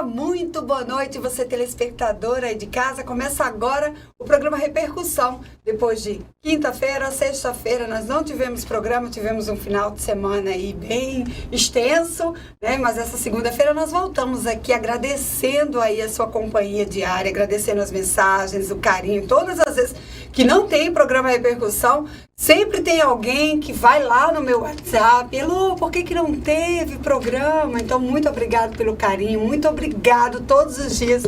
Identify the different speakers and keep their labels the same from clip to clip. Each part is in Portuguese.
Speaker 1: muito boa noite, você telespectadora aí de casa. Começa agora o programa Repercussão. Depois de quinta-feira, sexta-feira, nós não tivemos programa, tivemos um final de semana aí bem extenso, né? Mas essa segunda-feira nós voltamos aqui agradecendo aí a sua companhia diária, agradecendo as mensagens, o carinho, todas as vezes que não tem programa Repercussão, sempre tem alguém que vai lá no meu WhatsApp, Elô, por que não teve programa? Então, muito obrigado pelo carinho, muito obrigado todos os dias.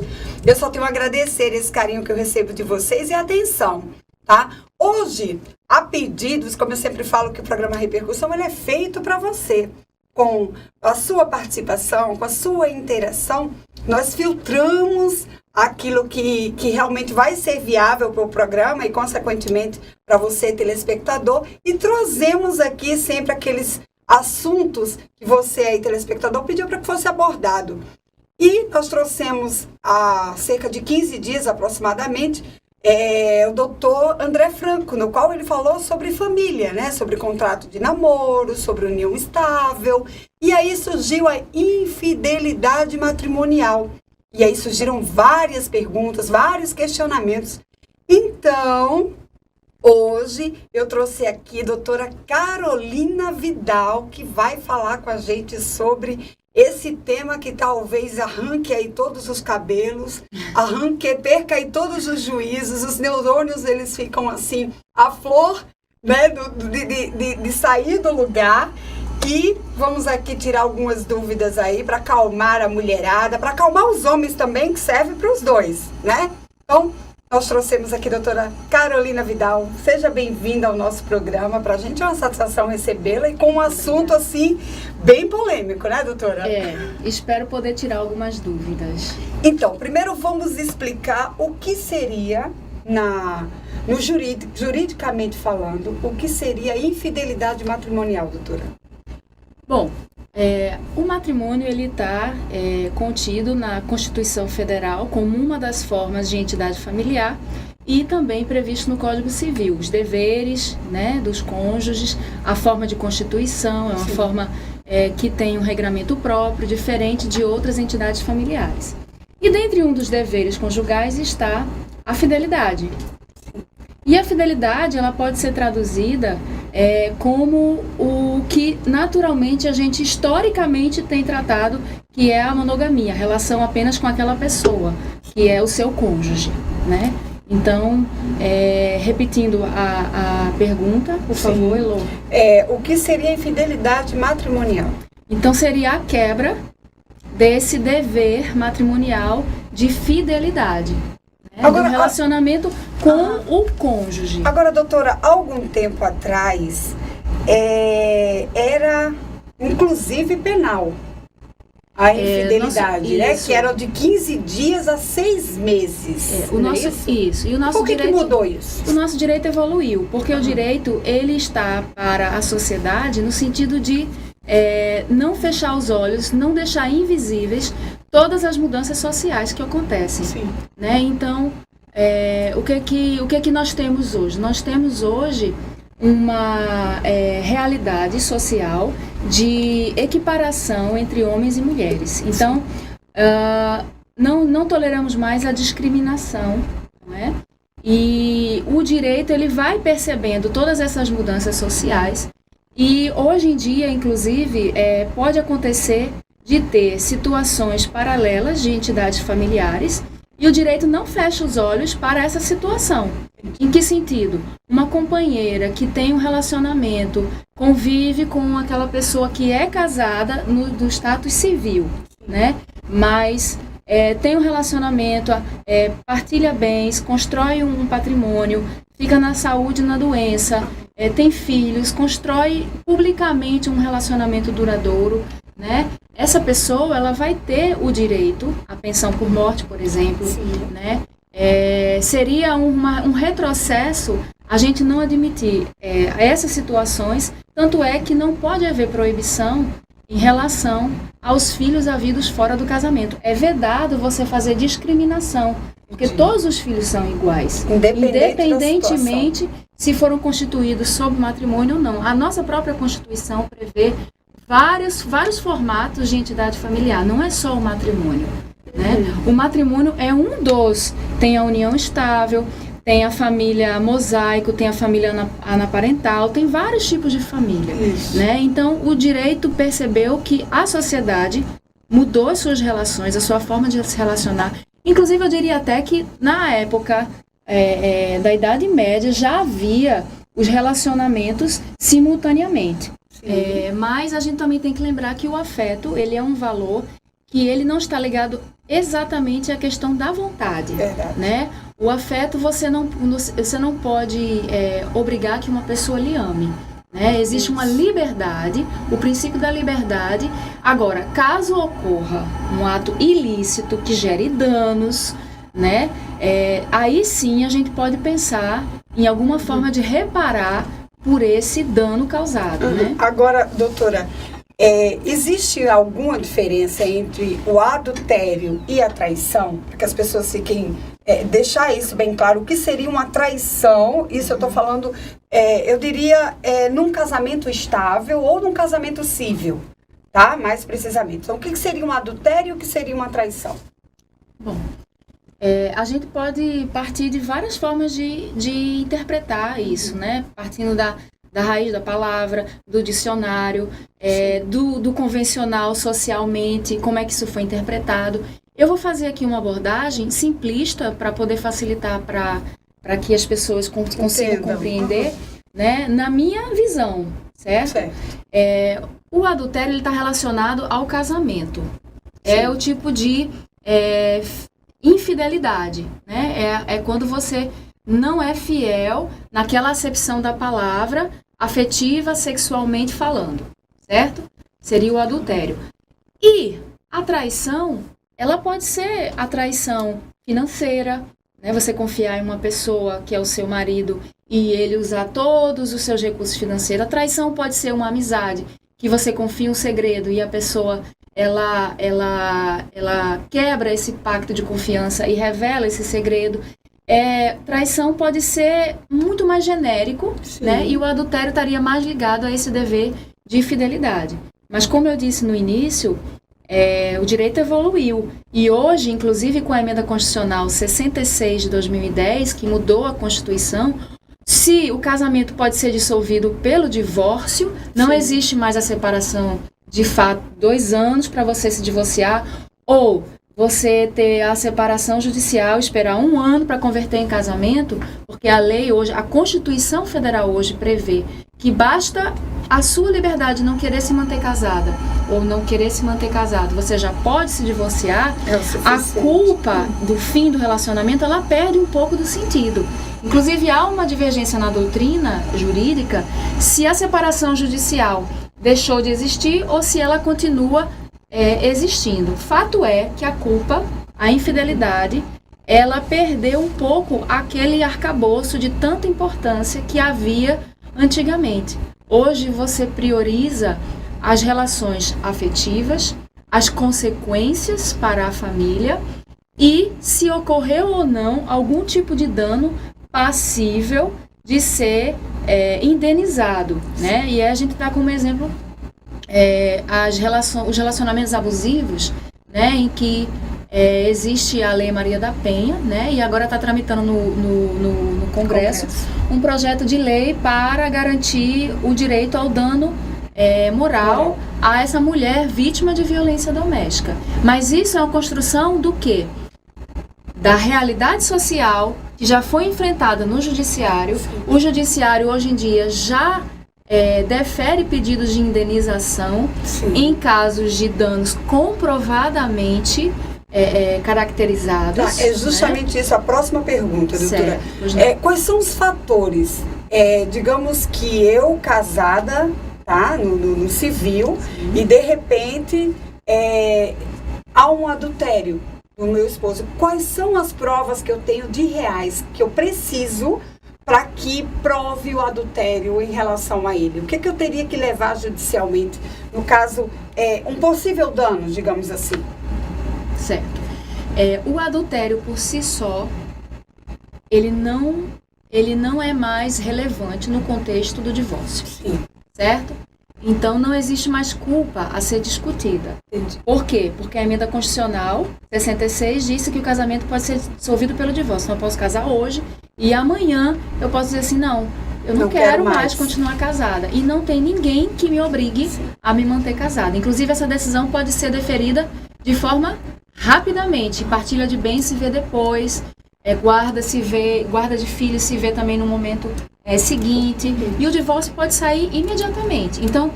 Speaker 1: Eu só tenho a agradecer esse carinho que eu recebo de vocês e a atenção, tá? Hoje, a pedidos, como eu sempre falo que o programa Repercussão, ele é feito para você. Com a sua participação, com a sua interação, nós filtramos aquilo que realmente vai ser viável para o programa e, consequentemente, para você, telespectador, e trazemos aqui sempre aqueles assuntos que você aí, telespectador, pediu para que fosse abordado. E nós trouxemos há cerca de 15 dias aproximadamente o doutor André Franco, no qual ele falou sobre família, né? Sobre contrato de namoro, sobre união estável. E aí surgiu a infidelidade matrimonial. E aí surgiram várias perguntas, vários questionamentos. Então, hoje eu trouxe aqui a doutora Carolina Vidal, que vai falar com a gente sobre esse tema que talvez arranque aí todos os cabelos, perca aí todos os juízos, os neurônios eles ficam assim, a flor, né, de sair do lugar. E vamos aqui tirar algumas dúvidas aí para acalmar a mulherada, para acalmar os homens também, que serve para os dois, né? Então, nós trouxemos aqui a doutora Carolina Vidal. Seja bem-vinda ao nosso programa. Para a gente é uma satisfação recebê-la e com um assunto assim, bem polêmico, né, doutora?
Speaker 2: Espero poder tirar algumas dúvidas.
Speaker 1: Então, primeiro vamos explicar o que seria, juridicamente falando, o que seria infidelidade matrimonial, doutora?
Speaker 2: Bom, o matrimônio ele está contido na Constituição Federal como uma das formas de entidade familiar e também previsto no Código Civil. Os deveres, né, dos cônjuges, a forma de constituição é uma forma que tem um regramento próprio, diferente de outras entidades familiares. E dentre um dos deveres conjugais está a fidelidade. E a fidelidade ela pode ser traduzida como o que naturalmente a gente historicamente tem tratado, que é a monogamia, a relação apenas com aquela pessoa, que é o seu cônjuge, né? Então, repetindo a pergunta, por favor, Elô.
Speaker 1: O que seria infidelidade matrimonial?
Speaker 2: Então, seria a quebra desse dever matrimonial de fidelidade. Agora, do relacionamento com o cônjuge.
Speaker 1: Agora, doutora, há algum tempo atrás, era inclusive penal a infidelidade, né? Que era de 15 dias a 6 meses.
Speaker 2: Isso. E o nosso
Speaker 1: Por que mudou isso?
Speaker 2: O nosso direito evoluiu, porque o direito ele está para a sociedade no sentido de não fechar os olhos, não deixar invisíveis todas as mudanças sociais que acontecem.
Speaker 1: Sim.
Speaker 2: Né? Então, o que é que nós temos hoje? Nós temos hoje uma realidade social de equiparação entre homens e mulheres. Então, não toleramos mais a discriminação, não é? E o direito ele vai percebendo todas essas mudanças sociais e hoje em dia, inclusive, pode acontecer de ter situações paralelas de entidades familiares e o direito não fecha os olhos para essa situação. Em que sentido? Uma companheira que tem um relacionamento, convive com aquela pessoa que é casada do status civil, né? Mas tem um relacionamento, partilha bens, constrói um patrimônio, fica na saúde e na doença, tem filhos, constrói publicamente um relacionamento duradouro, né? Essa pessoa ela vai ter o direito à pensão por morte, por exemplo, né? Seria um retrocesso a gente não admitir essas situações, tanto é que não pode haver proibição em relação aos filhos havidos fora do casamento. É vedado você fazer discriminação, porque todos os filhos são iguais, independentemente se foram constituídos sob matrimônio ou não. A nossa própria Constituição prevê vários formatos de entidade familiar, não é só o matrimônio. né? O matrimônio é um dos. Tem a união estável, tem a família mosaico, tem a família anaparental, tem vários tipos de família, né? Então, o direito percebeu que a sociedade mudou as suas relações, a sua forma de se relacionar. Inclusive, eu diria até que na época da Idade Média já havia os relacionamentos simultaneamente. Mas a gente também tem que lembrar que o afeto, ele é um valor que ele não está ligado exatamente à questão da vontade, né? O afeto, você não pode obrigar que uma pessoa lhe ame, né? Existe uma liberdade, o princípio da liberdade. Agora, caso ocorra um ato ilícito que gere danos, né? Aí sim a gente pode pensar em alguma forma de reparar por esse dano causado, né?
Speaker 1: Agora, doutora, existe alguma diferença entre o adultério e a traição? Para que as pessoas fiquem... deixar isso bem claro, o que seria uma traição, isso eu estou falando, eu diria, num casamento estável ou num casamento civil, tá? Mais precisamente. Então, o que seria um adultério e o que seria uma traição?
Speaker 2: Bom, a gente pode partir de várias formas de interpretar isso, né? Partindo da raiz da palavra, do dicionário, do convencional socialmente, como é que isso foi interpretado. Eu vou fazer aqui uma abordagem simplista para poder facilitar para que as pessoas consigam compreender, né? Na minha visão, certo? O adultério está relacionado ao casamento. É o tipo de infidelidade, né? É quando você não é fiel naquela acepção da palavra, afetiva, sexualmente falando, certo? Seria o adultério. E a traição, ela pode ser a traição financeira, né? Você confiar em uma pessoa que é o seu marido e ele usar todos os seus recursos financeiros. A traição pode ser uma amizade, que você confia um segredo e a pessoa ela quebra esse pacto de confiança e revela esse segredo. Traição pode ser muito mais genérico, né? E o adultério estaria mais ligado a esse dever de fidelidade. Mas como eu disse no início, o direito evoluiu. E hoje, inclusive com a emenda constitucional 66 de 2010, que mudou a Constituição, se o casamento pode ser dissolvido pelo divórcio, não existe mais a separação de fato 2 anos para você se divorciar, ou você ter a separação judicial, esperar 1 ano para converter em casamento, porque a lei hoje, a Constituição Federal hoje prevê que basta a sua liberdade não querer se manter casada ou não querer se manter casado, você já pode se divorciar. A culpa do fim do relacionamento, ela perde um pouco do sentido. Inclusive, há uma divergência na doutrina jurídica se a separação judicial deixou de existir ou se ela continua existindo. Fato é que a culpa, a infidelidade, ela perdeu um pouco aquele arcabouço de tanta importância que havia antigamente. Hoje você prioriza as relações afetivas, as consequências para a família e se ocorreu ou não algum tipo de dano passível de ser indenizado, né? E a gente dá como exemplo os relacionamentos abusivos, né? Em que existe a Lei Maria da Penha, né? E agora está tramitando no Congresso um projeto de lei para garantir o direito ao dano moral a essa mulher vítima de violência doméstica. Mas isso é uma construção do quê? Da realidade social que já foi enfrentada no judiciário. O judiciário hoje em dia já defere pedidos de indenização em casos de danos comprovadamente caracterizados.
Speaker 1: É justamente isso, a próxima pergunta, doutora. Quais são os fatores? Digamos que eu, casada, tá, no civil, e de repente há um adultério do meu esposo. Quais são as provas que eu tenho de reais, que eu preciso para que prove o adultério em relação a ele? O que eu teria que levar judicialmente? No caso, um possível dano, digamos assim.
Speaker 2: Certo. O adultério por si só, ele não é mais relevante no contexto do divórcio.
Speaker 1: Sim.
Speaker 2: Certo? Então não existe mais culpa a ser discutida.
Speaker 1: Entendi.
Speaker 2: Por quê? Porque a emenda constitucional 66 disse que o casamento pode ser dissolvido pelo divórcio. Então eu posso casar hoje e amanhã eu posso dizer assim, não, eu não quero mais continuar casada. E não tem ninguém que me obrigue a me manter casada. Inclusive essa decisão pode ser deferida de forma rapidamente. Partilha de bens se vê depois, guarda de filhos se vê também no momento seguinte, e o divórcio pode sair imediatamente. Então,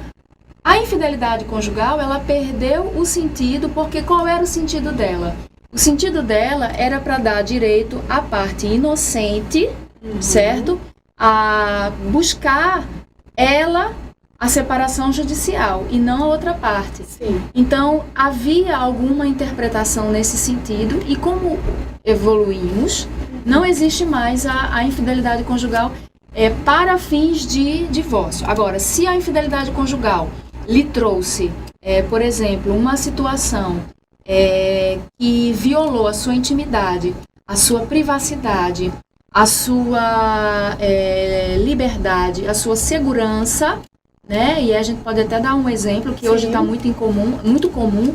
Speaker 2: a infidelidade conjugal, ela perdeu o sentido, porque qual era o sentido dela? O sentido dela era para dar direito à parte inocente, certo? A buscar ela a separação judicial e não a outra parte.
Speaker 1: Sim.
Speaker 2: Então, havia alguma interpretação nesse sentido, e como evoluímos, não existe mais a infidelidade conjugal para fins de divórcio. Agora, se a infidelidade conjugal lhe trouxe, por exemplo, uma situação que violou a sua intimidade, a sua privacidade, a sua liberdade, a sua segurança, né? E a gente pode até dar um exemplo que hoje está muito comum,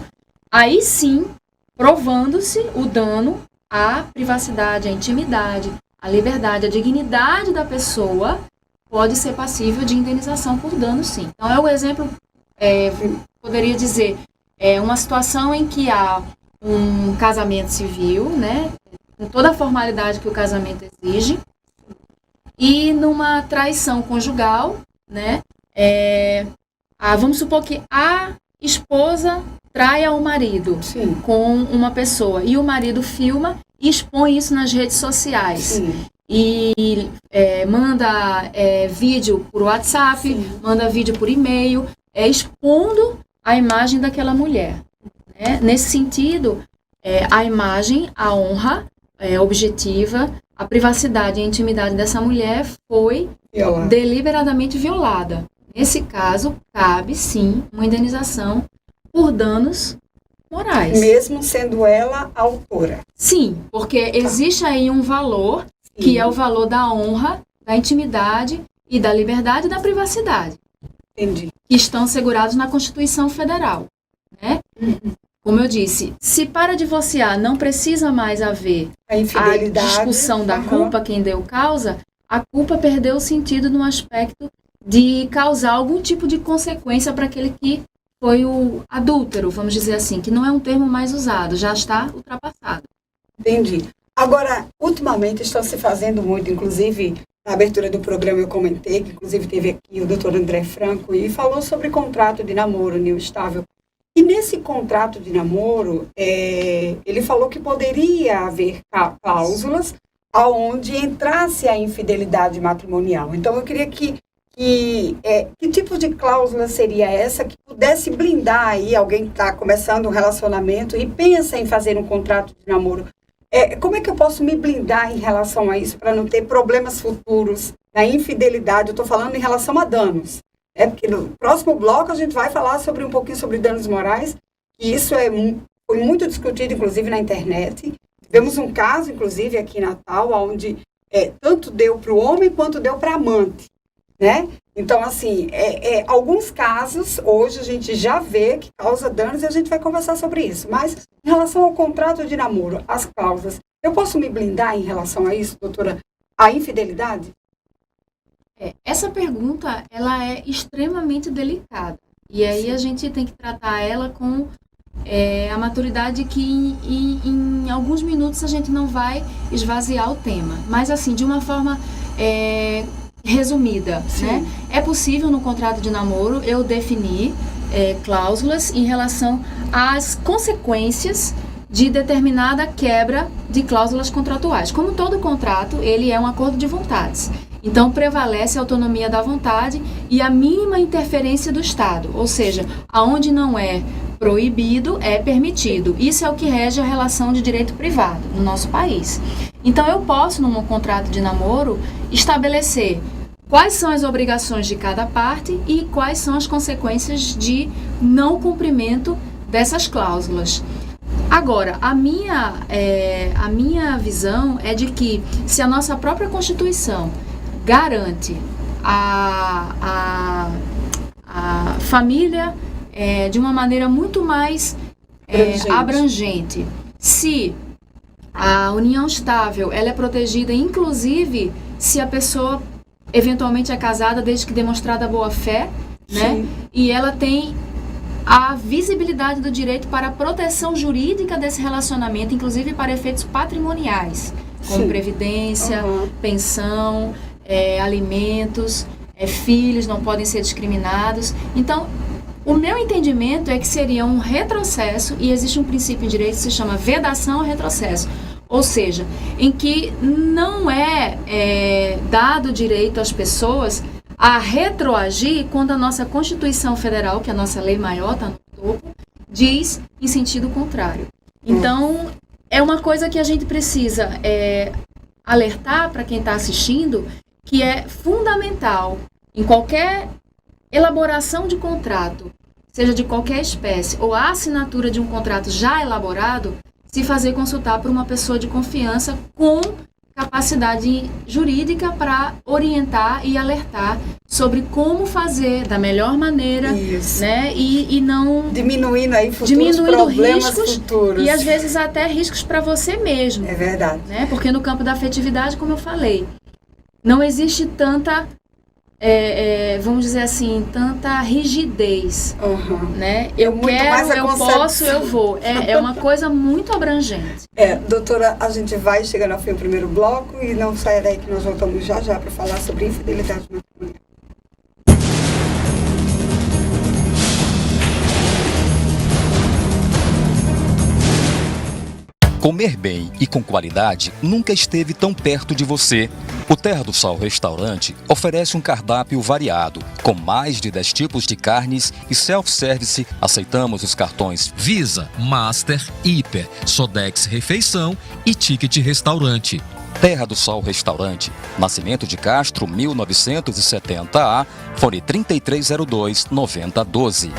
Speaker 2: aí sim, provando-se o dano à privacidade, à intimidade, a liberdade, a dignidade da pessoa, pode ser passível de indenização por dano, sim. Então, é o exemplo, poderia dizer, uma situação em que há um casamento civil, né, com toda a formalidade que o casamento exige, e numa traição conjugal, né, vamos supor que a esposa traia o marido
Speaker 1: Sim.
Speaker 2: com uma pessoa, e o marido filma e expõe isso nas redes sociais.
Speaker 1: Sim.
Speaker 2: E manda vídeo por WhatsApp,
Speaker 1: Sim.
Speaker 2: manda vídeo por e-mail, expondo a imagem daquela mulher. Né? Nesse sentido, a imagem, a honra objetiva, a privacidade e a intimidade dessa mulher foi deliberadamente violada. Nesse caso, cabe sim uma indenização por danos morais.
Speaker 1: Mesmo sendo ela a autora.
Speaker 2: Sim, porque existe aí um valor, que é o valor da honra, da intimidade e da liberdade e da privacidade.
Speaker 1: Entendi.
Speaker 2: Que estão assegurados na Constituição Federal. Né? Como eu disse, se para divorciar não precisa mais haver a discussão da culpa, quem deu causa, a culpa perdeu o sentido no aspecto de causar algum tipo de consequência para aquele que foi o adúltero, vamos dizer assim, que não é um termo mais usado, já está ultrapassado.
Speaker 1: Entendi. Agora, ultimamente estão se fazendo muito, inclusive, na abertura do programa eu comentei, que inclusive teve aqui o doutor André Franco, e falou sobre contrato de namoro união estável. E nesse contrato de namoro, ele falou que poderia haver cláusulas onde entrasse a infidelidade matrimonial. Então, eu queria que tipo de cláusula seria essa que pudesse blindar aí alguém que está começando um relacionamento e pensa em fazer um contrato de namoro? Como é que eu posso me blindar em relação a isso para não ter problemas futuros na infidelidade? Eu estou falando em relação a danos. Porque no próximo bloco a gente vai falar um pouquinho sobre danos morais, e isso foi muito discutido, inclusive, na internet. Tivemos um caso, inclusive, aqui em Natal, onde tanto deu para o homem quanto deu para a amante. Né? Então, assim, alguns casos, hoje a gente já vê que causa danos e a gente vai conversar sobre isso. Mas, em relação ao contrato de namoro, as cláusulas, eu posso me blindar em relação a isso, doutora? A infidelidade?
Speaker 2: Essa pergunta, ela é extremamente delicada. E aí a gente tem que tratar ela com a maturidade que em alguns minutos a gente não vai esvaziar o tema. Mas, assim, de uma forma resumida, né? É possível no contrato de namoro eu definir cláusulas em relação às consequências de determinada quebra de cláusulas contratuais. Como todo contrato, ele é um acordo de vontades. Então, prevalece a autonomia da vontade e a mínima interferência do Estado, ou seja, aonde não é proibido, é permitido. Isso é o que rege a relação de direito privado no nosso país. Então, eu posso, num contrato de namoro, estabelecer quais são as obrigações de cada parte e quais são as consequências de não cumprimento dessas cláusulas. Agora, a minha visão é de que, se a nossa própria Constituição garante a a família de uma maneira muito mais abrangente. Se a união estável ela é protegida, inclusive se a pessoa eventualmente é casada, desde que demonstrada boa fé, né? E ela tem a visibilidade do direito para a proteção jurídica desse relacionamento, inclusive para efeitos patrimoniais, como previdência, pensão, alimentos, filhos não podem ser discriminados. Então, o meu entendimento é que seria um retrocesso, e existe um princípio em direito que se chama vedação ao retrocesso, ou seja, em que não é dado direito às pessoas a retroagir quando a nossa Constituição Federal, que é a nossa lei maior, está no topo, diz em sentido contrário. Então, é uma coisa que a gente precisa alertar para quem está assistindo, que é fundamental em qualquer elaboração de contrato, seja de qualquer espécie, ou a assinatura de um contrato já elaborado, se fazer consultar por uma pessoa de confiança com capacidade jurídica para orientar e alertar sobre como fazer da melhor maneira, né? E não
Speaker 1: diminuindo aí problemas
Speaker 2: riscos
Speaker 1: futuros.
Speaker 2: E às vezes até riscos para você mesmo.
Speaker 1: É verdade.
Speaker 2: Né? Porque no campo da afetividade, como eu falei, não existe tanta, vamos dizer assim, tanta rigidez, né? Eu quero, eu posso, eu vou. É uma coisa muito abrangente.
Speaker 1: Doutora, a gente vai chegando ao fim do primeiro bloco e não saia daí que nós voltamos já para falar sobre infidelidade matrimonial.
Speaker 3: Comer bem e com qualidade nunca esteve tão perto de você. O Terra do Sol Restaurante oferece um cardápio variado, com mais de 10 tipos de carnes e self-service. Aceitamos os cartões Visa, Master, Hiper, Sodex Refeição e Ticket Restaurante. Terra do Sol Restaurante, Nascimento de Castro, 1970A, fone 3302-9012.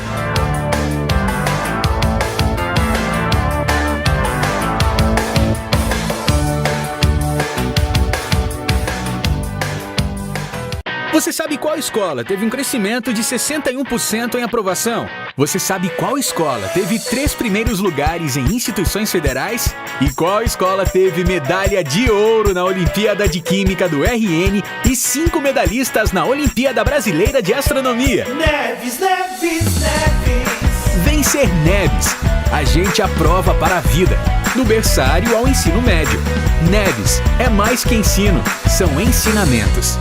Speaker 4: Você sabe qual escola teve um crescimento de 61% em aprovação? Você sabe qual escola teve 3 primeiros lugares em instituições federais? E qual escola teve medalha de ouro na Olimpíada de Química do RN e 5 medalhistas na Olimpíada Brasileira de Astronomia?
Speaker 5: Neves, Neves, Neves.
Speaker 4: Vem ser Neves. A gente aprova para a vida, do berçário ao ensino médio. Neves é mais que ensino, são ensinamentos.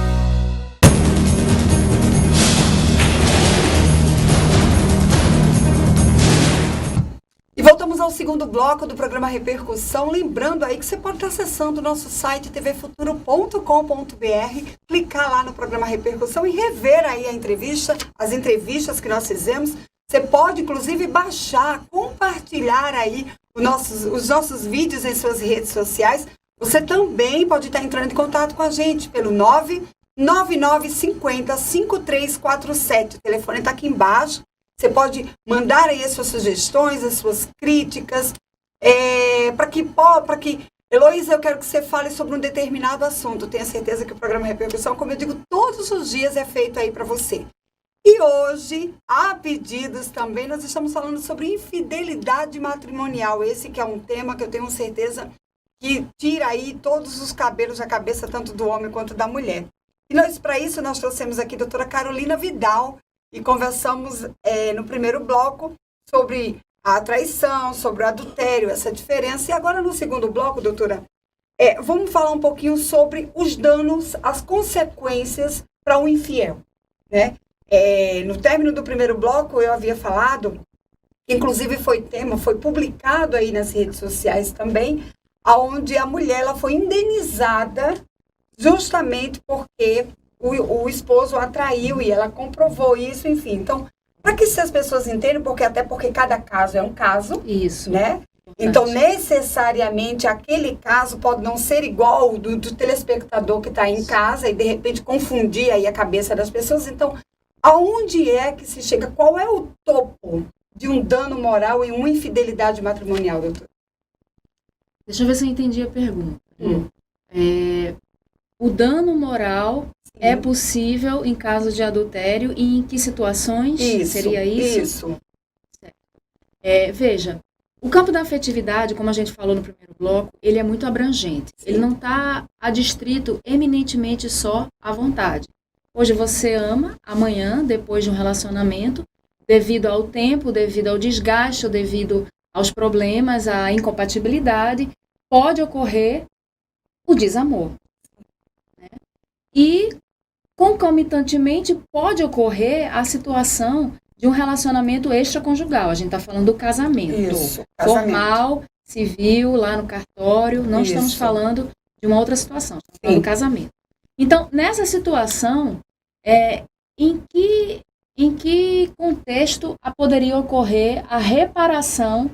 Speaker 1: E voltamos ao segundo bloco do programa Repercussão. Lembrando aí que você pode estar acessando o nosso site tvfuturo.com.br, clicar lá no programa Repercussão e rever aí as entrevistas que nós fizemos. Você pode, inclusive, baixar, compartilhar aí os nossos vídeos em suas redes sociais. Você também pode estar entrando em contato com a gente pelo 99950-5347. O telefone está aqui embaixo. Você pode mandar aí as suas sugestões, as suas críticas, para que, Heloísa, eu quero que você fale sobre um determinado assunto. Tenho certeza que o programa Repercussão, como eu digo, todos os dias é feito aí para você. E hoje, a pedidos também, nós estamos falando sobre infidelidade matrimonial. Esse que é um tema que eu tenho certeza que tira aí todos os cabelos da cabeça, tanto do homem quanto da mulher. E para isso, nós trouxemos aqui a doutora Carolina Vidal, e conversamos no primeiro bloco sobre a traição, sobre o adultério, essa diferença. E agora no segundo bloco, doutora, vamos falar um pouquinho sobre os danos, as consequências para o infiel, né? No término do primeiro bloco, eu havia falado, inclusive foi publicado aí nas redes sociais também, onde a mulher ela foi indenizada justamente porque o esposo a traiu e ela comprovou isso, enfim. Então, para que as pessoas entendam, até porque cada caso é um caso,
Speaker 2: isso,
Speaker 1: né? Então, necessariamente, aquele caso pode não ser igual ao do telespectador que está em casa e, de repente, confundir aí a cabeça das pessoas. Então, aonde é que se chega? Qual é o topo de um dano moral e uma infidelidade matrimonial, doutor?
Speaker 2: Deixa eu ver se eu entendi a pergunta. o dano moral é possível em caso de adultério e em que situações seria isso?
Speaker 1: Isso.
Speaker 2: Veja, o campo da afetividade, como a gente falou no primeiro bloco, ele é muito abrangente.
Speaker 1: Sim.
Speaker 2: Ele não está adstrito eminentemente só à vontade. Hoje você ama, amanhã, depois de um relacionamento, devido ao tempo, devido ao desgaste, ou devido aos problemas, à incompatibilidade, pode ocorrer o desamor. Né? E, concomitantemente, pode ocorrer a situação de um relacionamento extraconjugal. A gente está falando do casamento.
Speaker 1: Isso, casamento.
Speaker 2: Formal, civil, lá no cartório. Não estamos falando de uma outra situação. Estamos falando do casamento. Então, nessa situação, em que contexto poderia ocorrer a reparação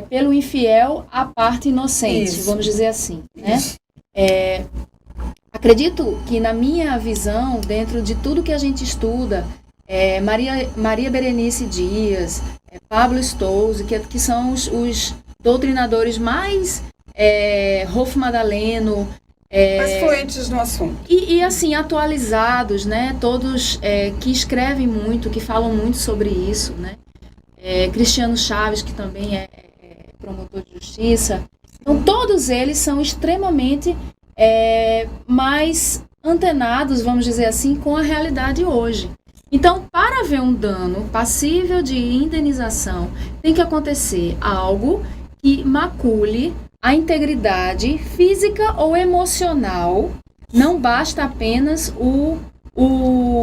Speaker 2: pelo infiel à parte inocente, vamos dizer assim, né? Acredito que, na minha visão, dentro de tudo que a gente estuda, Maria Berenice Dias, Pablo Stolze, que são os doutrinadores mais Rolf Madaleno,
Speaker 1: mais fluentes no assunto.
Speaker 2: E assim, atualizados, né? Todos que escrevem muito, que falam muito sobre isso, né? Cristiano Chaves, que também é promotor de justiça. Então, todos eles são extremamente mais antenados, vamos dizer assim, com a realidade hoje. Então, para haver um dano passível de indenização, tem que acontecer algo que macule a integridade física ou emocional. Não basta apenas o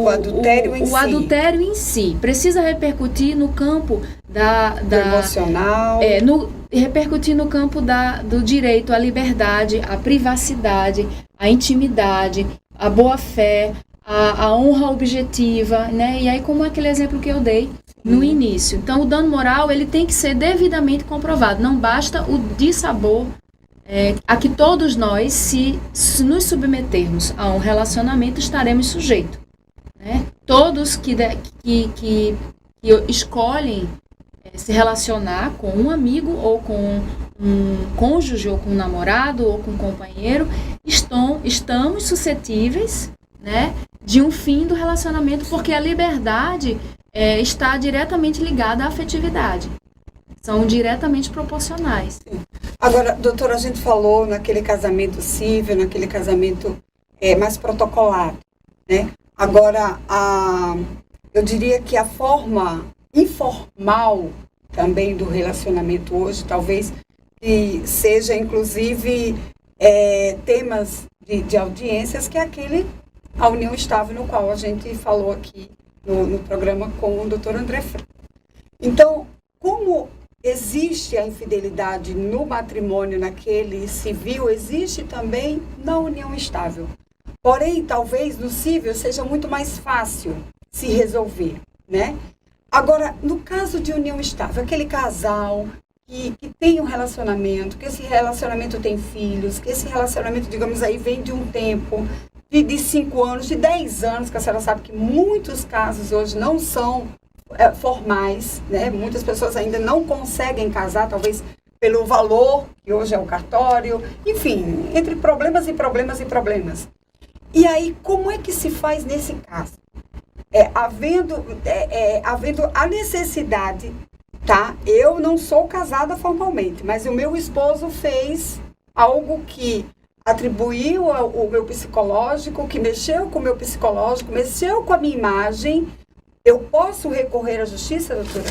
Speaker 2: adultério em si. Precisa repercutir no campo do
Speaker 1: emocional.
Speaker 2: Repercutir no campo do direito à liberdade, à privacidade, à intimidade, à boa-fé, à honra objetiva, né? E aí, como aquele exemplo que eu dei no início. Então, o dano moral, ele tem que ser devidamente comprovado. Não basta o dissabor a que todos nós, se nos submetermos a um relacionamento, estaremos sujeitos. Né? Todos que escolhem se relacionar com um amigo, ou com um cônjuge, ou com um namorado, ou com um companheiro, estamos suscetíveis, né, de um fim do relacionamento, porque a liberdade está diretamente ligada à afetividade. São diretamente proporcionais.
Speaker 1: Sim. Agora, doutora, a gente falou naquele casamento civil, naquele casamento mais protocolado, né? Agora, eu diria que a forma informal também do relacionamento hoje, talvez que seja, inclusive, temas de audiências, que é a união estável, no qual a gente falou aqui no programa com o doutor André Franco. Então, como existe a infidelidade no matrimônio, naquele civil, existe também na união estável. Porém, talvez no civil seja muito mais fácil se resolver, né? Agora, no caso de união estável, aquele casal que tem um relacionamento, que esse relacionamento tem filhos, que esse relacionamento, digamos aí, vem de um tempo de 5 anos, de 10 anos, que a senhora sabe que muitos casos hoje não são formais, né? Muitas pessoas ainda não conseguem casar, talvez pelo valor, que hoje é o cartório, enfim, entre problemas e problemas e problemas. E aí, como é que se faz nesse caso? Havendo a necessidade, tá? Eu não sou casada formalmente, mas o meu esposo fez algo que atribuiu o meu psicológico, que mexeu com o meu psicológico, mexeu com a minha imagem. Eu posso recorrer à justiça, doutora?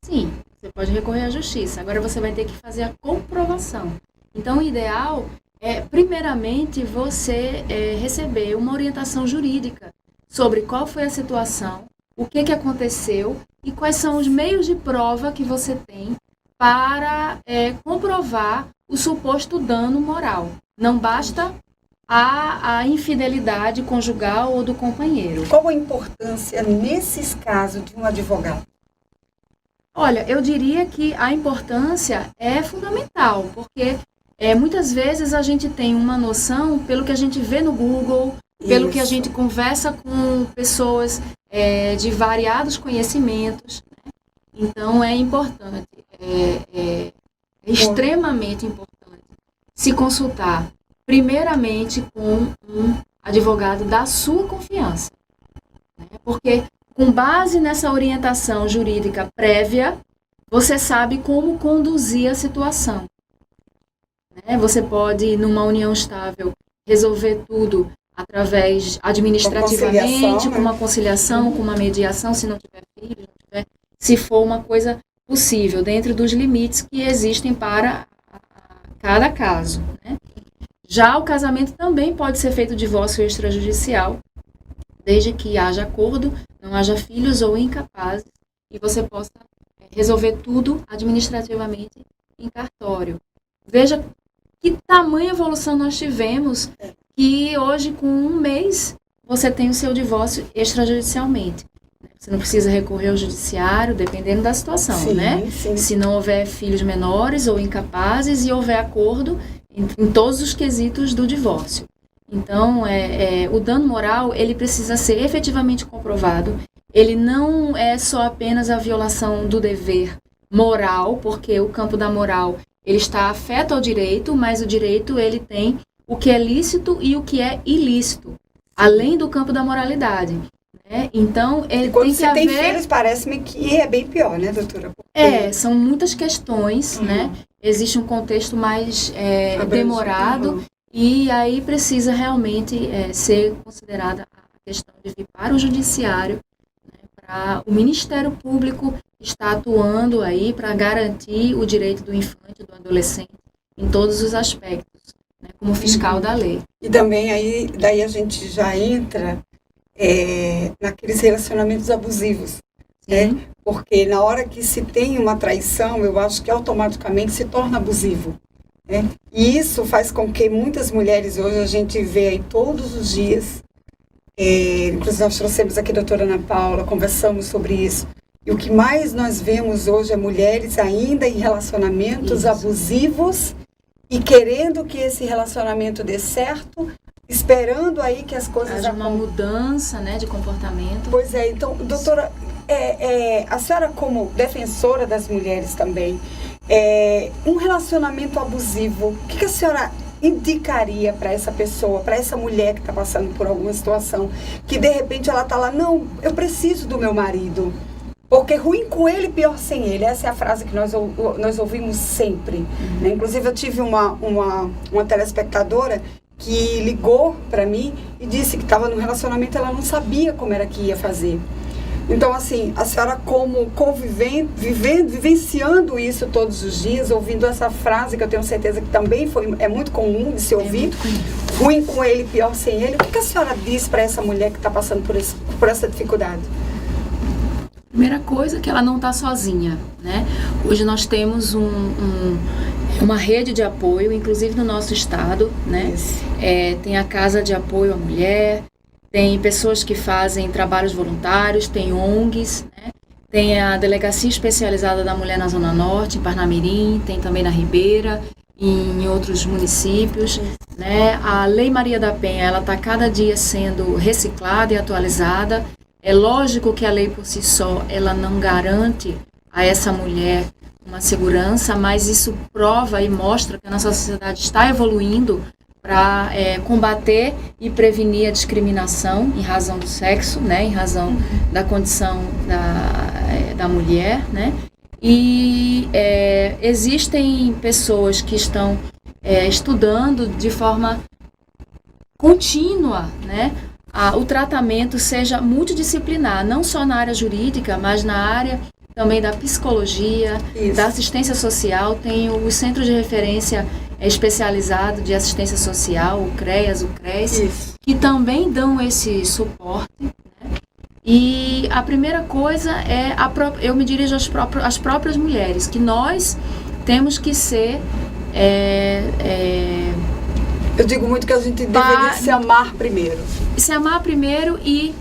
Speaker 2: Sim, você pode recorrer à justiça. Agora você vai ter que fazer a comprovação. Então, o ideal é, primeiramente, você receber uma orientação jurídica sobre qual foi a situação, o que aconteceu e quais são os meios de prova que você tem para comprovar o suposto dano moral. Não basta a infidelidade conjugal ou do companheiro.
Speaker 1: Qual a importância, nesses casos, de um advogado?
Speaker 2: Olha, eu diria que a importância é fundamental, porque muitas vezes a gente tem uma noção pelo que a gente vê no Google, pelo que a gente conversa com pessoas de variados conhecimentos. Né? Então, é importante, extremamente importante se consultar primeiramente com um advogado da sua confiança, né? Porque com base nessa orientação jurídica prévia, você sabe como conduzir a situação, né? Você pode, numa união estável, resolver tudo através administrativamente, com uma conciliação, com uma mediação, se não tiver filhos, se for uma coisa possível, dentro dos limites que existem para cada caso, né? Já o casamento também pode ser feito divórcio extrajudicial, desde que haja acordo, não haja filhos ou incapazes, e você possa resolver tudo administrativamente em cartório. Veja que tamanha evolução nós tivemos, que hoje, com 1 mês, você tem o seu divórcio extrajudicialmente. Você não precisa recorrer ao judiciário, dependendo da situação,
Speaker 1: sim,
Speaker 2: né?
Speaker 1: Sim.
Speaker 2: Se não houver filhos menores ou incapazes e houver acordo em todos os quesitos do divórcio. Então, o dano moral, ele precisa ser efetivamente comprovado. Ele não é só apenas a violação do dever moral, porque o campo da moral, ele está afeto ao direito, mas o direito, ele tem o que é lícito e o que é ilícito, além do campo da moralidade, né? Então, ele
Speaker 1: quando
Speaker 2: tem que haver...
Speaker 1: Quando você tem filhos, parece-me que é bem pior, né, doutora? Porque...
Speaker 2: são muitas questões, né? Existe um contexto mais demorado, e aí precisa realmente ser considerada a questão de vir para o judiciário, né, para o Ministério Público estar atuando aí para garantir o direito do infante, do adolescente, em todos os aspectos, né, como fiscal da lei.
Speaker 1: E também daí a gente já entra naqueles relacionamentos abusivos, né? Porque na hora que se tem uma traição, eu acho que automaticamente se torna abusivo, né? E isso faz com que muitas mulheres hoje a gente vê aí todos os dias, inclusive nós trouxemos aqui a doutora Ana Paula, conversamos sobre isso, e o que mais nós vemos hoje é mulheres ainda em relacionamentos abusivos e querendo que esse relacionamento dê certo, esperando aí que as coisas...
Speaker 2: Haja uma mudança, né, de comportamento.
Speaker 1: Pois é, então, doutora, a senhora como defensora das mulheres também, um relacionamento abusivo, o que a senhora indicaria para essa pessoa, para essa mulher que está passando por alguma situação, que de repente ela está lá, não, eu preciso do meu marido, porque ruim com ele, pior sem ele. Essa é a frase que nós ouvimos sempre, né? Inclusive eu tive uma telespectadora que ligou para mim e disse que estava num relacionamento, ela não sabia como era que ia fazer. Então, assim, a senhora como vivenciando isso todos os dias, ouvindo essa frase, que eu tenho certeza que também é muito comum de se ouvir, ruim com ele, pior sem ele, o que a senhora diz para essa mulher que está passando por essa dificuldade?
Speaker 2: Primeira coisa, que ela não está sozinha, né? Hoje nós temos uma rede de apoio, inclusive no nosso estado, né? Tem a Casa de Apoio à Mulher, tem pessoas que fazem trabalhos voluntários, tem ONGs, né? Tem a Delegacia Especializada da Mulher na Zona Norte, em Parnamirim, tem também na Ribeira, e em outros municípios, né? A Lei Maria da Penha, ela está cada dia sendo reciclada e atualizada. É lógico que a lei por si só, ela não garante a essa mulher uma segurança, mas isso prova e mostra que a nossa sociedade está evoluindo para combater e prevenir a discriminação em razão do sexo, né, em razão da condição da mulher, né? E existem pessoas que estão estudando de forma contínua, né, o tratamento seja multidisciplinar, não só na área jurídica, mas na área também da psicologia, da assistência social. Tem os centros de referência especializado de assistência social, o CREAS, o CRES, que também dão esse suporte, né? E a primeira coisa eu me dirijo às próprias mulheres, que nós temos que ser...
Speaker 1: eu digo muito que a gente deveria se amar primeiro. Se
Speaker 2: amar primeiro e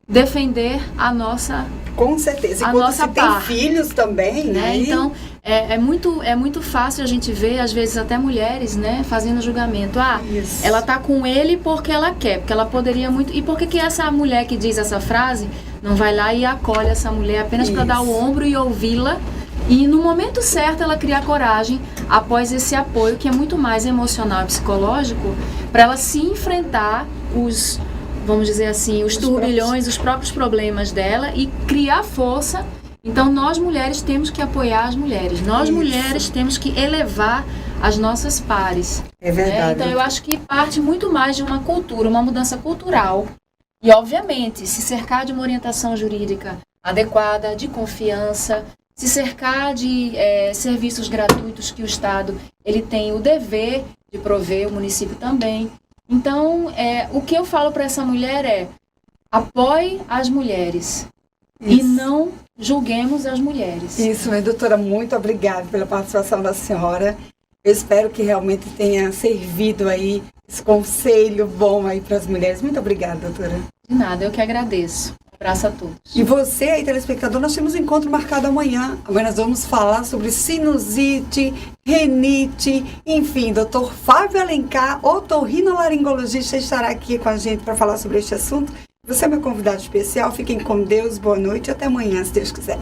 Speaker 2: defender a nossa...
Speaker 1: Com certeza. E quando se tem filhos também, né?
Speaker 2: Então, é muito fácil a gente ver, às vezes, até mulheres, né, fazendo julgamento. Ela tá com ele porque ela quer, porque ela poderia muito... E por que essa mulher que diz essa frase não vai lá e acolhe essa mulher apenas para dar o ombro e ouvi-la? E no momento certo ela cria coragem, após esse apoio que é muito mais emocional e psicológico, para ela se enfrentar os, vamos dizer assim, os turbilhões, os próprios problemas dela e criar força. Então, nós mulheres temos que apoiar as mulheres. Nós mulheres temos que elevar as nossas pares.
Speaker 1: É verdade.
Speaker 2: Então, eu acho que parte muito mais de uma cultura, uma mudança cultural. E, obviamente, se cercar de uma orientação jurídica adequada, de confiança, se cercar de serviços gratuitos que o Estado ele tem o dever de prover, o município também. Então, o que eu falo para essa mulher é: apoie as mulheres. E não julguemos as mulheres.
Speaker 1: Isso, minha doutora, muito obrigada pela participação da senhora. Eu espero que realmente tenha servido aí esse conselho bom aí para as mulheres. Muito obrigada, doutora.
Speaker 2: De nada, eu que agradeço. Um abraço a todos.
Speaker 1: E você aí, telespectador, nós temos um encontro marcado amanhã. Amanhã nós vamos falar sobre sinusite, renite, enfim, doutor Fábio Alencar, otorrinolaringologista, estará aqui com a gente para falar sobre este assunto. Você é meu convidado especial. Fiquem com Deus, boa noite e até amanhã, se Deus quiser.